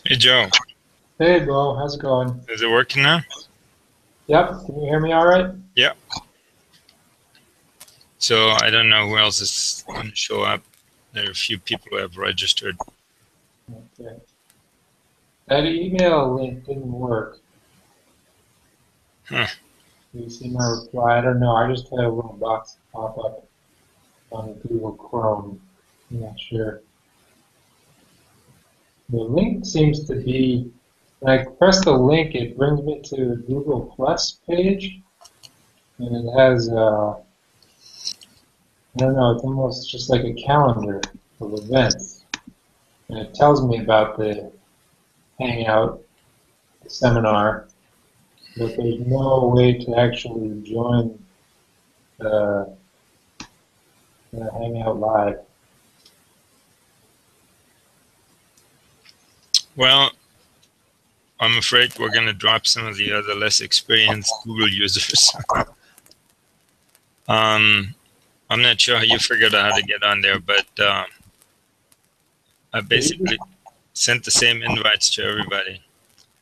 Hey Joe, Hey, Bo, how's it going? is it working now? Yep, can you hear me all right? Yeah. So I don't know who else is going to show up. There are a few people who have registered. Okay. That email link didn't work. Huh. You see my reply? I don't know. I just had a little box pop up on Google Chrome. I'm not sure. The link seems to be, when I press the link, it brings me to the Google Plus page, and it has, I don't know, it's almost just like a calendar of events. And it tells me about the Hangout, the seminar, but there's no way to actually join the, the Hangout Live. Well, I'm afraid we're going to drop some of the other less experienced Google users. um, I'm not sure how you figured out how to get on there, but I Did you basically sent the same invites to everybody.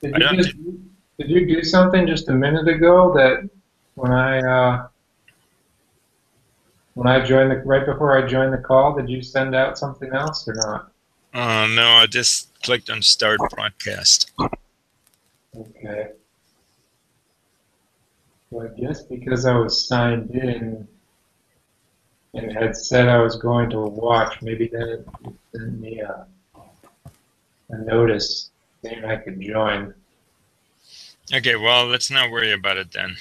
did I you don't just think, did you do something just a minute ago that when I joined the right before I joined the call, did you send out something else or not? no, I just clicked on start broadcast. Okay. Well, I guess because I was signed in and had said I was going to watch, maybe then it sent me a notice saying I could join. Okay, well, let's not worry about it then.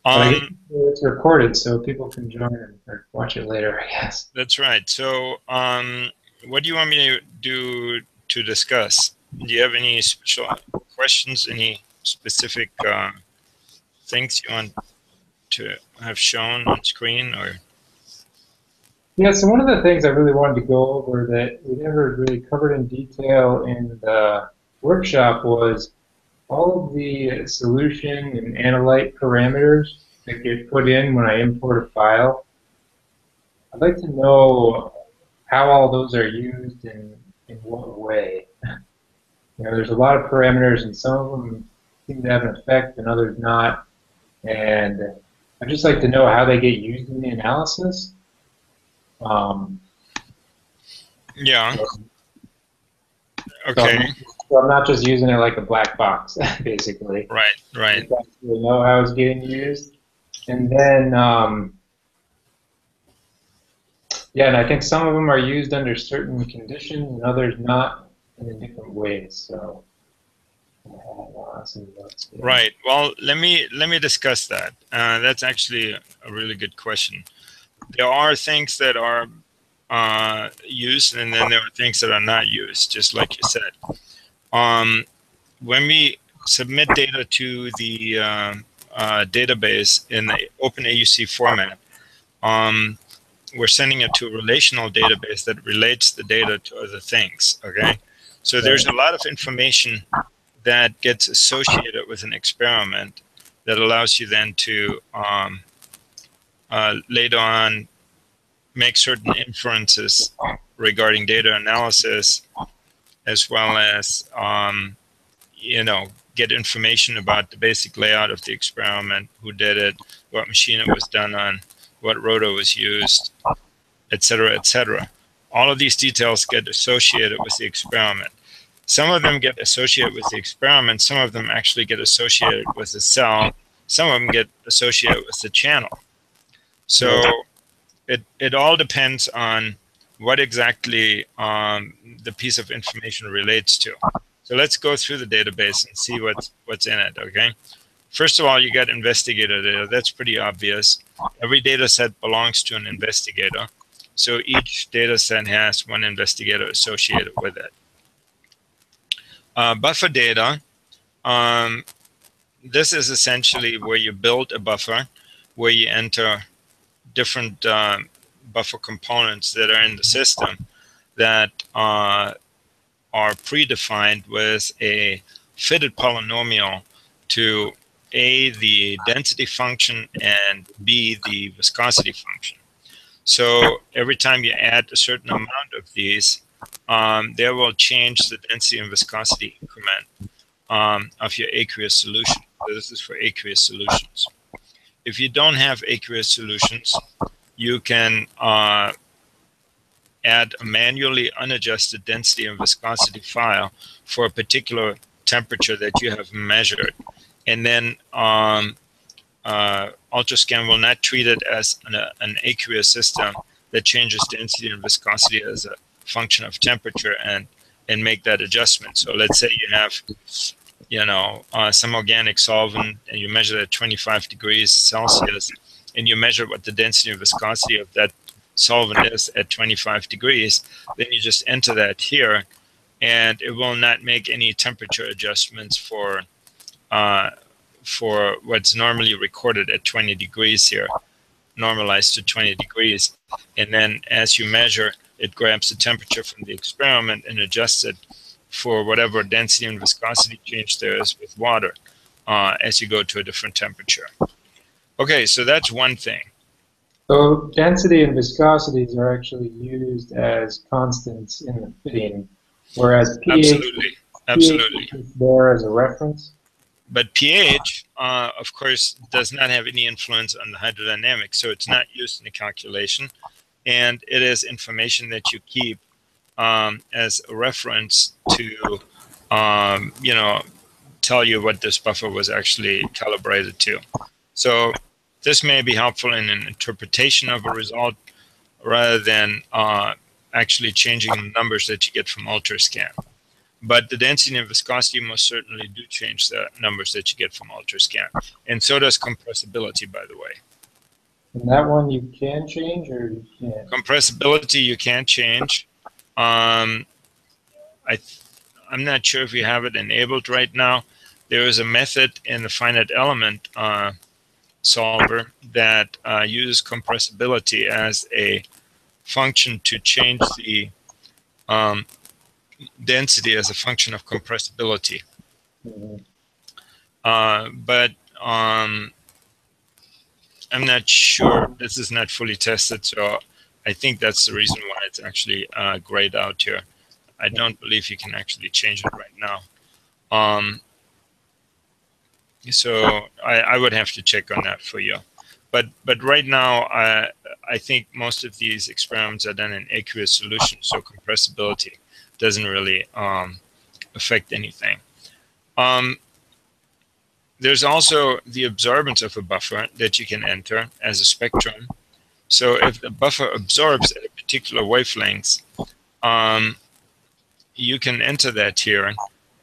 But I guess um, it's recorded so people can join or watch it later, I guess. That's right. So, what do you want me to do to discuss? Do you have any special questions? Any specific things you want to have shown on screen? Or Yeah, so one of the things I really wanted to go over that we never really covered in detail in the workshop was all of the solution and analyte parameters that get put in when I import a file. I'd like to know how all those are used and in what way. There's a lot of parameters and some of them seem to have an effect and others not. And I'd just like to know how they get used in the analysis. Um, yeah, so So I'm okay, not, so I'm not just using it like a black box, basically. right, I right, just actually know how it's getting used. And then, yeah, and I think some of them are used under certain conditions and others not in different ways. So I have some notes here. right. Well, let me discuss that. That's actually a really good question. There are things that are used, and then there are things that are not used, just like you said. Um, when we submit data to the database in the OpenAUC format, um, we're sending it to a relational database that relates the data to other things. Okay, so there's Right. a lot of information that gets associated with an experiment that allows you then to later on make certain inferences regarding data analysis, as well as you know, get information about the basic layout of the experiment, who did it, what machine it was done on, what rotor was used, etc., etc. All of these details get associated with the experiment. Some of them get associated with the experiment. Some of them actually get associated with the cell. Some of them get associated with the channel. Right. So it all depends on what exactly the piece of information relates to. So let's go through the database and see what's in it. Okay. First of all, you got investigator data. That's pretty obvious. Every data set belongs to an investigator. So each data set has one investigator associated with it. Buffer data. Um, this is essentially where you build a buffer, where you enter different buffer components that are in the system that are predefined with a fitted polynomial to A, the density function, and B, the viscosity function. So every time you add a certain amount of these, they will change the density and viscosity increment of your aqueous solution. So this is for aqueous solutions. If you don't have aqueous solutions, you can add a manually unadjusted density and viscosity file for a particular temperature that you have measured. And then UltraScan will not treat it as an aqueous system that changes density and viscosity as a function of temperature and make that adjustment. So let's say you have, some organic solvent and you measure it at 25 degrees Celsius, and you measure what the density and viscosity of that solvent is at 25 degrees, then you just enter that here, and it will not make any temperature adjustments for what's normally recorded at 20 degrees here, normalized to 20 degrees. And then as you measure, it grabs the temperature from the experiment and adjusts it for whatever density and viscosity change there is with water as you go to a different temperature. Okay, so that's one thing. So density and viscosities are actually used as constants in the fitting, whereas pH, Absolutely. is there as a reference. But pH, of course, does not have any influence on the hydrodynamics, so it's not used in the calculation, and it is information that you keep as a reference to, tell you what this buffer was actually calibrated to. So this may be helpful in an interpretation of a result rather than actually changing the numbers that you get from UltraScan. But the density and viscosity most certainly do change the numbers that you get from UltraScan. And so does compressibility, by the way. And that one you can change or you can't? Compressibility you can't change. I'm not sure if you have it enabled right now. There is a method in the finite element solver that uses compressibility as a function to change the density as a function of compressibility. Mm-hmm. But I'm not sure. This is not fully tested, so I think that's the reason why it's actually grayed out here. I don't believe you can actually change it right now. So I would have to check on that for you. But right now, I think most of these experiments are done in aqueous solution, so compressibility doesn't really affect anything. There's also the absorbance of a buffer that you can enter as a spectrum. So if the buffer absorbs at a particular wavelength, you can enter that here,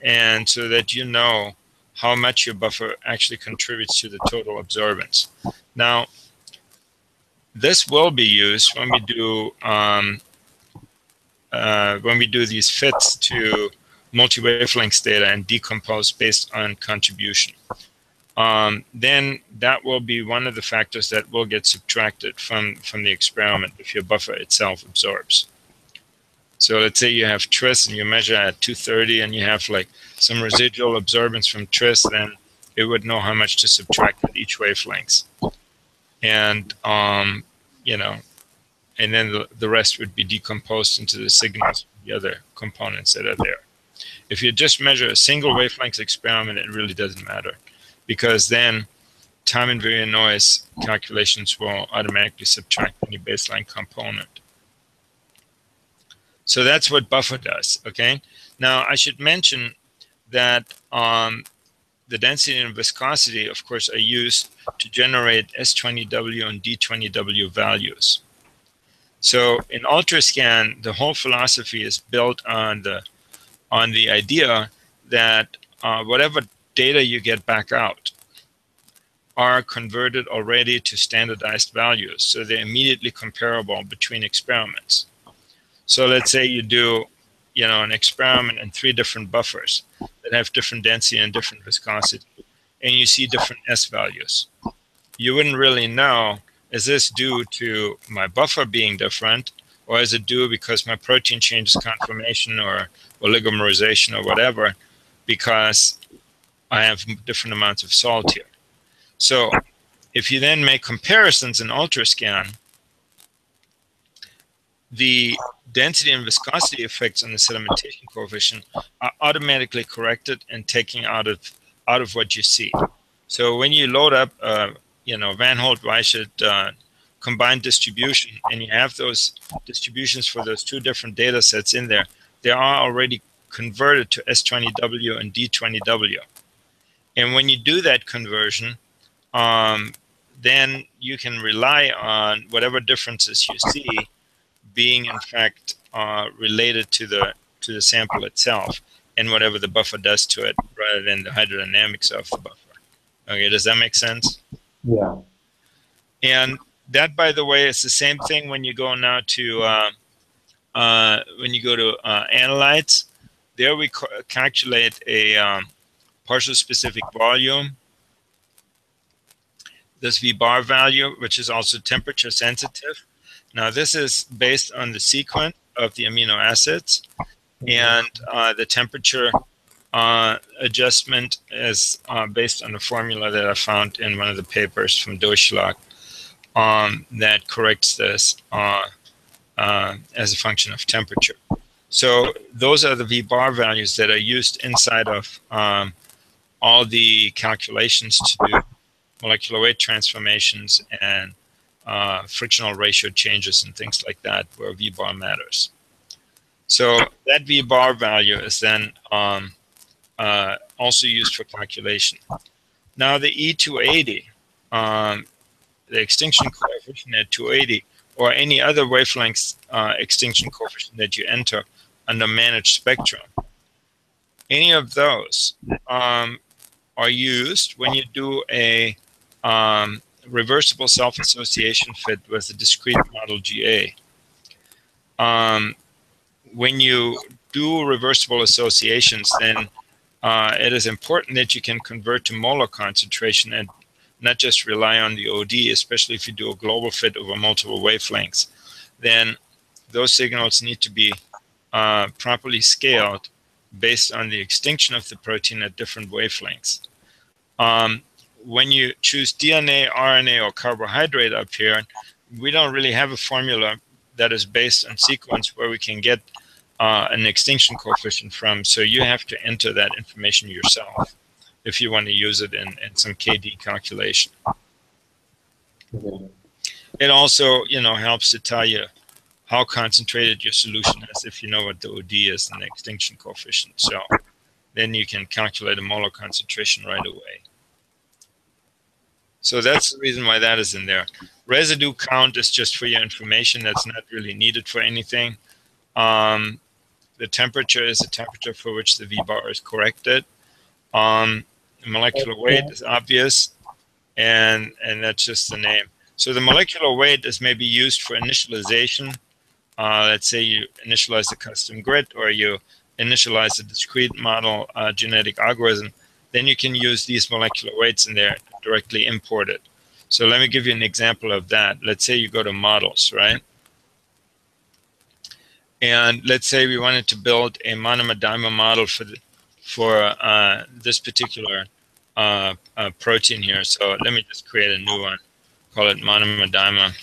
and so that you know how much your buffer actually contributes to the total absorbance. Now, this will be used when we do these fits to multi-wavelengths data and decompose based on contribution. Then that will be one of the factors that will get subtracted from the experiment if your buffer itself absorbs. So let's say you have tris and you measure at 230 and you have like some residual absorbance from tris, then it would know how much to subtract at each wavelength. And, and then the rest would be decomposed into the signals, the other components that are there. If you just measure a single wavelength experiment, it really doesn't matter, because then time invariant noise calculations will automatically subtract any baseline component. So that's what buffer does, okay? Now, I should mention that the density and viscosity, of course, are used to generate S20W and D20W values. So in UltraScan, the whole philosophy is built on the idea that whatever data you get back out are converted already to standardized values, so they're immediately comparable between experiments. So let's say you do, an experiment in 3 different buffers that have different density and different viscosity, and you see different S values. You wouldn't really know, is this due to my buffer being different, or is it due because my protein changes conformation or oligomerization or whatever, because I have different amounts of salt here. So if you then make comparisons in UltraScan, the density and viscosity effects on the sedimentation coefficient are automatically corrected and taken out of what you see. So when you load up, Van Holt-Weichert combined distribution, and you have those distributions for those two different data sets in there, they are already converted to S20W and D20W. And when you do that conversion, then you can rely on whatever differences you see being in fact related to the sample itself and whatever the buffer does to it rather than the hydrodynamics of the buffer. Okay, does that make sense? Yeah. And that, by the way, is the same thing when you go now to analytes. There we calculate a partial specific volume, this V bar value, which is also temperature sensitive. Now this is based on the sequence of the amino acids, and the temperature adjustment is based on a formula that I found in one of the papers from Durchschlag that corrects this as a function of temperature. So those are the V bar values that are used inside of all the calculations to do molecular weight transformations and frictional ratio changes and things like that, where V bar matters. So that V bar value is then also used for calculation. Now the E280, the extinction coefficient at 280, or any other wavelength extinction coefficient that you enter under managed spectrum, any of those are used when you do a reversible self-association fit with a discrete model GA. When you do reversible associations, then it is important that you can convert to molar concentration and not just rely on the OD, especially if you do a global fit over multiple wavelengths. Then those signals need to be properly scaled based on the extinction of the protein at different wavelengths. When you choose DNA, RNA, or carbohydrate up here, we don't really have a formula that is based on sequence where we can get an extinction coefficient from, so you have to enter that information yourself if you want to use it in some KD calculation. Okay. It also, helps to tell you how concentrated your solution is if you know what the OD is and the extinction coefficient. So then you can calculate a molar concentration right away. So that's the reason why that is in there. Residue count is just for your information. That's not really needed for anything. The temperature is the temperature for which the V bar is corrected. Molecular weight is obvious, and that's just the name. So the molecular weight is maybe used for initialization. Let's say you initialize a custom grid, or you initialize a discrete model genetic algorithm. Then you can use these molecular weights in there, directly import it. So let me give you an example of that. Let's say you go to models, right? And let's say we wanted to build a monomer-dimer model for this particular protein here. So let me just create a new one, call it monomer-dimer.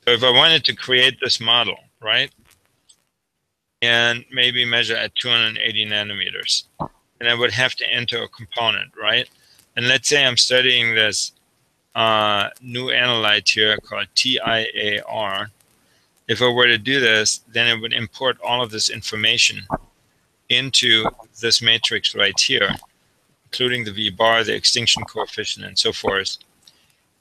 So if I wanted to create this model, right, and maybe measure at 280 nanometers, and I would have to enter a component, right? And let's say I'm studying this new analyte here called TIAR. If I were to do this, then it would import all of this information into this matrix right here, including the V bar, the extinction coefficient, and so forth.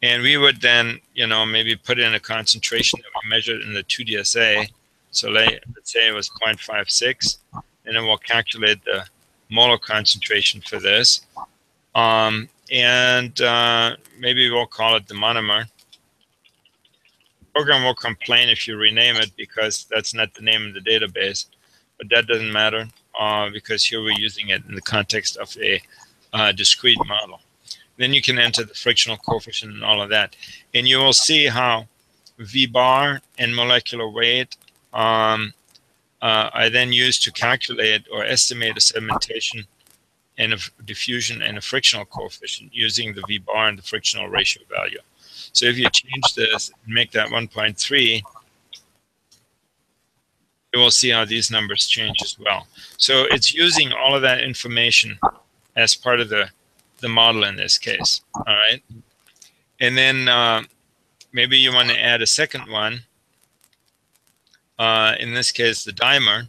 And we would then, maybe put in a concentration that we measured in the 2DSA. So let's say it was 0.56, and then we'll calculate the molar concentration for this. Maybe we'll call it the monomer. The program will complain if you rename it because that's not the name of the database, but that doesn't matter because here we're using it in the context of a discrete model. Then you can enter the frictional coefficient and all of that. And you will see how V bar and molecular weight are then used to calculate or estimate a sedimentation and a diffusion and a frictional coefficient using the V bar and the frictional ratio value. So if you change this and make that 1.3, you will see how these numbers change as well. So it's using all of that information as part of the model in this case. All right. And then maybe you want to add a second one. In this case, the dimer.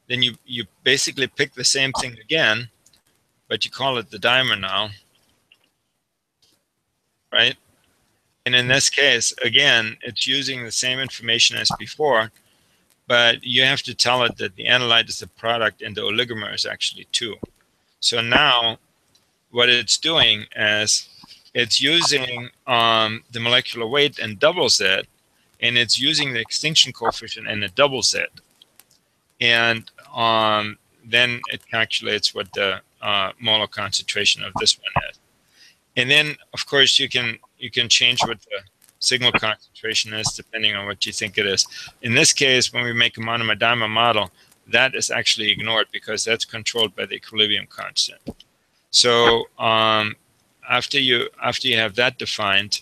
Then you basically pick the same thing again, but you call it the dimer now. Right. And in this case, again, it's using the same information as before, but you have to tell it that the analyte is the product and the oligomer is actually 2. So now what it's doing is it's using the molecular weight and doubles it, and it's using the extinction coefficient and it doubles it. And then it calculates what the molar concentration of this one is. And then, of course, you can change what the signal concentration is depending on what you think it is. In this case, when we make a monomer-dimer model, that is actually ignored because that's controlled by the equilibrium constant. So after you have that defined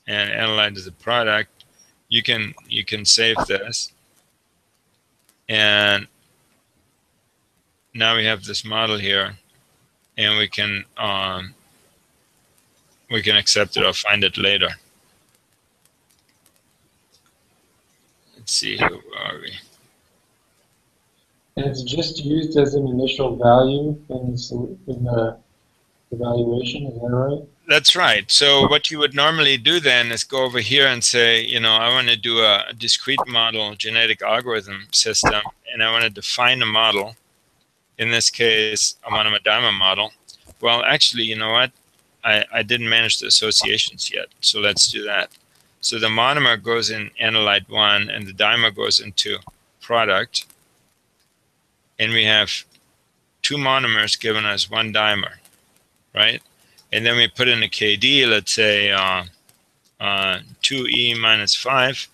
and analyze the product, you can save this, and now we have this model here, and we can accept it or find it later. Let's see, who are we? And it's just used as an initial value in the evaluation, is that right? That's right. So what you would normally do then is go over here and say, I want to do a discrete model genetic algorithm system, and I want to define a model. In this case, a monomer-dimer model. Well, actually, you know what? I didn't manage the associations yet, so let's do that. So the monomer goes in analyte 1, and the dimer goes into product. And we have 2 monomers giving us 1 dimer, right? And then we put in a KD, let's say 2E minus 5,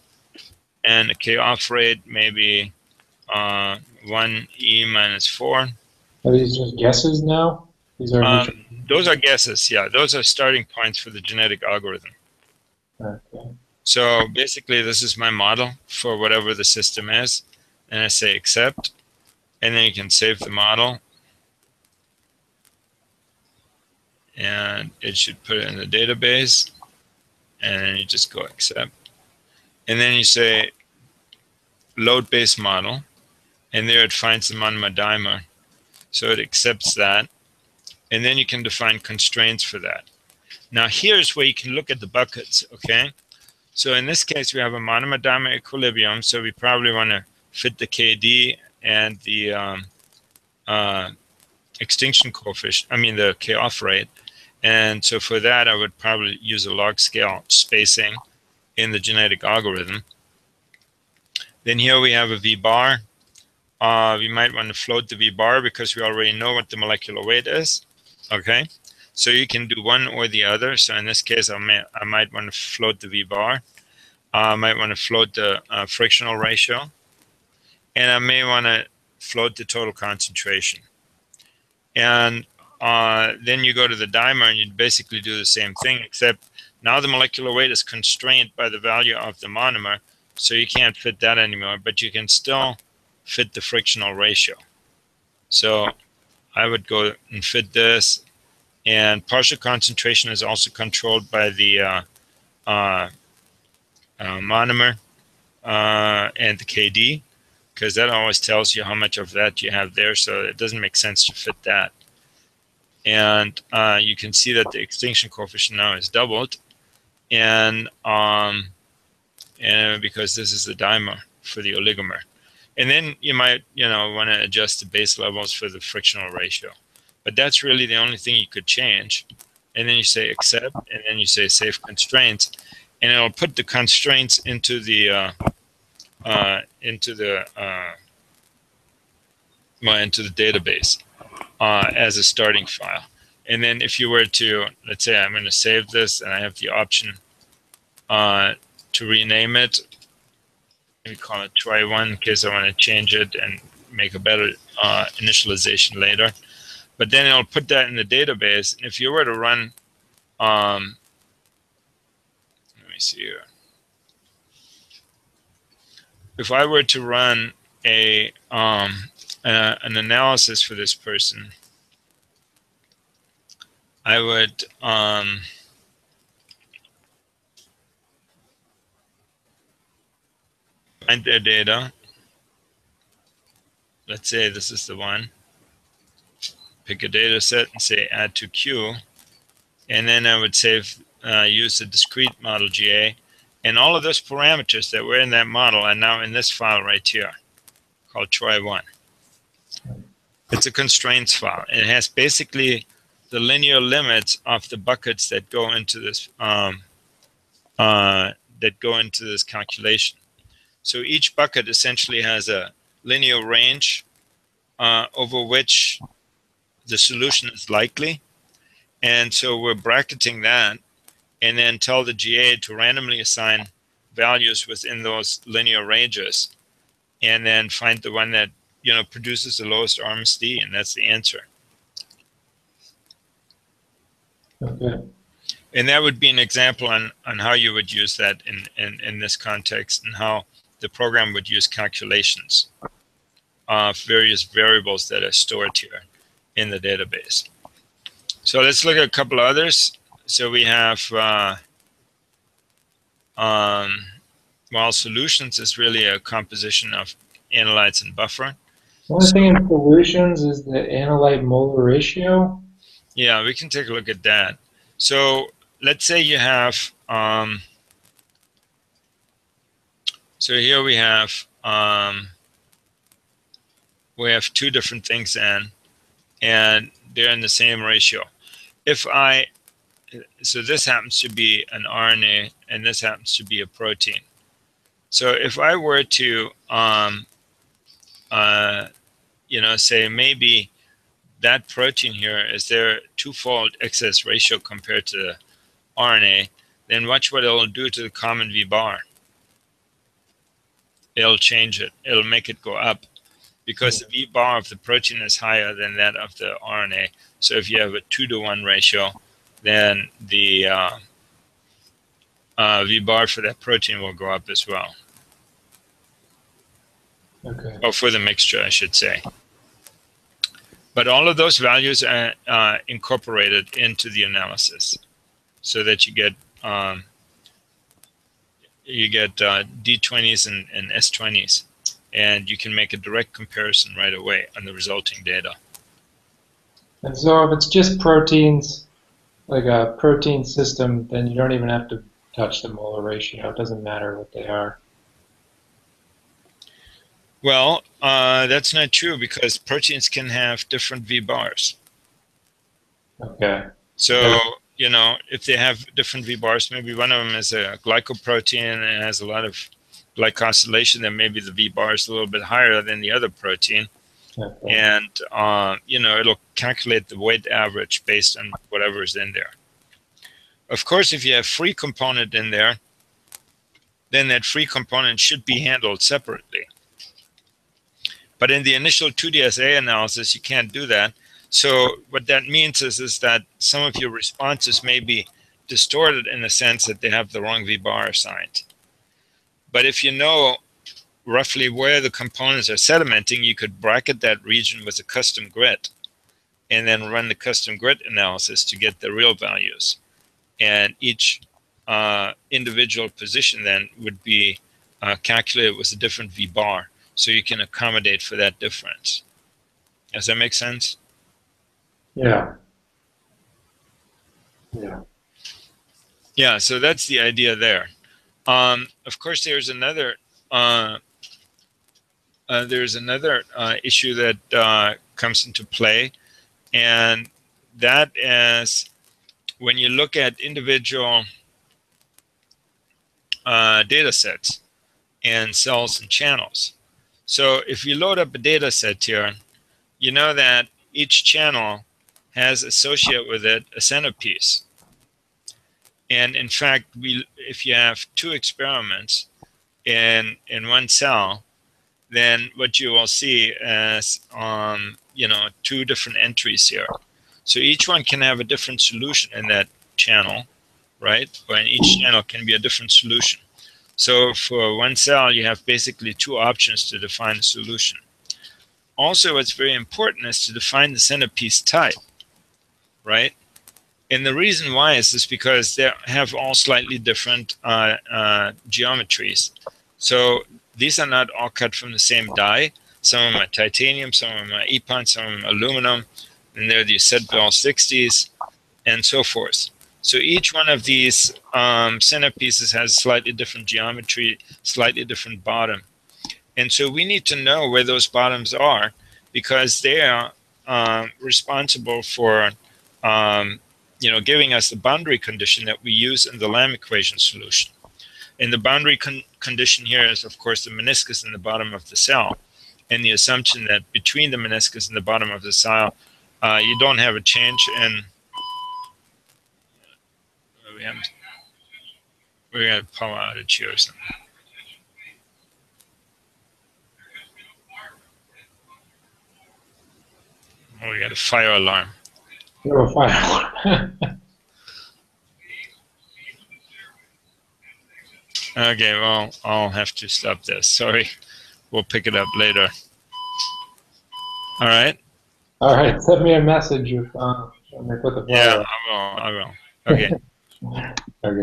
and a K off rate maybe 1E minus 4. Are these just guesses now? These are those are guesses, yeah. Those are starting points for the genetic algorithm. okay. So basically, this is my model for whatever the system is. And I say accept. And then you can save the model. And it should put it in the database. And then you just go accept. And then you say load base model. And there it finds the monomer-dimer. So it accepts that. And then you can define constraints for that. Now here's where you can look at the buckets, okay? So in this case, we have a monomer-dimer equilibrium. So we probably want to fit the KD and the extinction coefficient, the K off rate. And so for that, I would probably use a log scale spacing in the genetic algorithm. Then here we have a V bar. We might want to float the V bar because we already know what the molecular weight is. Okay, so you can do one or the other. So in this case, I might want to float the V bar. I might want to float the frictional ratio. And I may want to float the total concentration. And then you go to the dimer and you basically do the same thing, except now the molecular weight is constrained by the value of the monomer. So you can't fit that anymore, but you can still fit the frictional ratio. So I would go and fit this, and partial concentration is also controlled by the monomer and the KD, because that always tells you how much of that you have there, so it doesn't make sense to fit that. And you can see that the extinction coefficient now is doubled, and because this is the dimer for the oligomer. And then you might, want to adjust the base levels for the frictional ratio. But that's really the only thing you could change. And then you say accept, and then you say save constraints, and it'll put the constraints into the database as a starting file. And then if you were to, let's say I'm going to save this, and I have the option to rename it. We call it try one in case I want to change it and make a better initialization later. But then it'll put that in the database. And if you were to run me see here. If I were to run an analysis for this person, I would find their data. Let's say this is the one. Pick a data set and say add to queue. And then I would use the discrete model GA. And all of those parameters that were in that model are now in this file right here called Troy1. It's a constraints file. It has basically the linear limits of the buckets that go into this calculation. So each bucket essentially has a linear range over which the solution is likely. And so we're bracketing that and then tell the GA to randomly assign values within those linear ranges and then find the one that produces the lowest RMSD, and that's the answer. Okay. And that would be an example on how you would use that in this context and how the program would use calculations of various variables that are stored here in the database. So let's look at a couple others. So we have, well, solutions is really a composition of analytes and buffer. One thing in solutions is the analyte molar ratio. Yeah, we can take a look at that. So let's say you have, so here we have two different things in, and they're in the same ratio. So this happens to be an RNA, and this happens to be a protein. So if I were to, say maybe that protein here is their twofold excess ratio compared to the RNA, then watch what it'll do to the common V bar. It'll change it. It'll make it go up because the V bar of the protein is higher than that of the RNA. So if you have a 2-to-1 ratio, then the V bar for that protein will go up as well. Okay. Or for the mixture, I should say. But all of those values are incorporated into the analysis so that you get D20s and S20s, and you can make a direct comparison right away on the resulting data. And so if it's just proteins, like a protein system, then you don't even have to touch the molar ratio. It doesn't matter what they are. Well, that's not true because proteins can have different V bars. Okay. So, if they have different V bars, maybe one of them is a glycoprotein and has a lot of glycosylation, then maybe the V bar is a little bit higher than the other protein. Okay. And, it'll calculate the weight average based on whatever is in there. Of course, if you have free component in there, then that free component should be handled separately. But in the initial 2DSA analysis, you can't do that. So what that means is that some of your responses may be distorted in the sense that they have the wrong V bar assigned. But if you know roughly where the components are sedimenting, you could bracket that region with a custom grid and then run the custom grid analysis to get the real values. And each individual position then would be calculated with a different V bar. So you can accommodate for that difference. Does that make sense? Yeah. Yeah. Yeah, so that's the idea there. Of course, there's another issue that comes into play, and that is when you look at individual data sets and cells and channels. So if you load up a data set here, you know that each channel has associated with it a centerpiece. And in fact, if you have two experiments in one cell, then what you will see is two different entries here. So each one can have a different solution in that channel, right? Or in each channel can be a different solution. So for one cell, you have basically two options to define a solution. Also, what's very important is to define the centerpiece type, right? And the reason why is this because they have all slightly different geometries. So these are not all cut from the same die. Some of them are titanium, some of them are EPON, some of them are aluminum, and there are these Sedbell 60s, and so forth. So each one of these centerpieces has slightly different geometry, slightly different bottom. And so we need to know where those bottoms are, because they are responsible for giving us the boundary condition that we use in the Lamb equation solution. And the boundary condition here is, of course, the meniscus in the bottom of the cell, and the assumption that between the meniscus and the bottom of the cell, you don't have a change in. We got a power outage here or something. Oh, we got a fire alarm. Oh, fire alarm. Okay, well, I'll have to stop this. Sorry. We'll pick it up later. All right? All right, send me a message if when they put the fire Yeah, out. I will. Okay. Okay.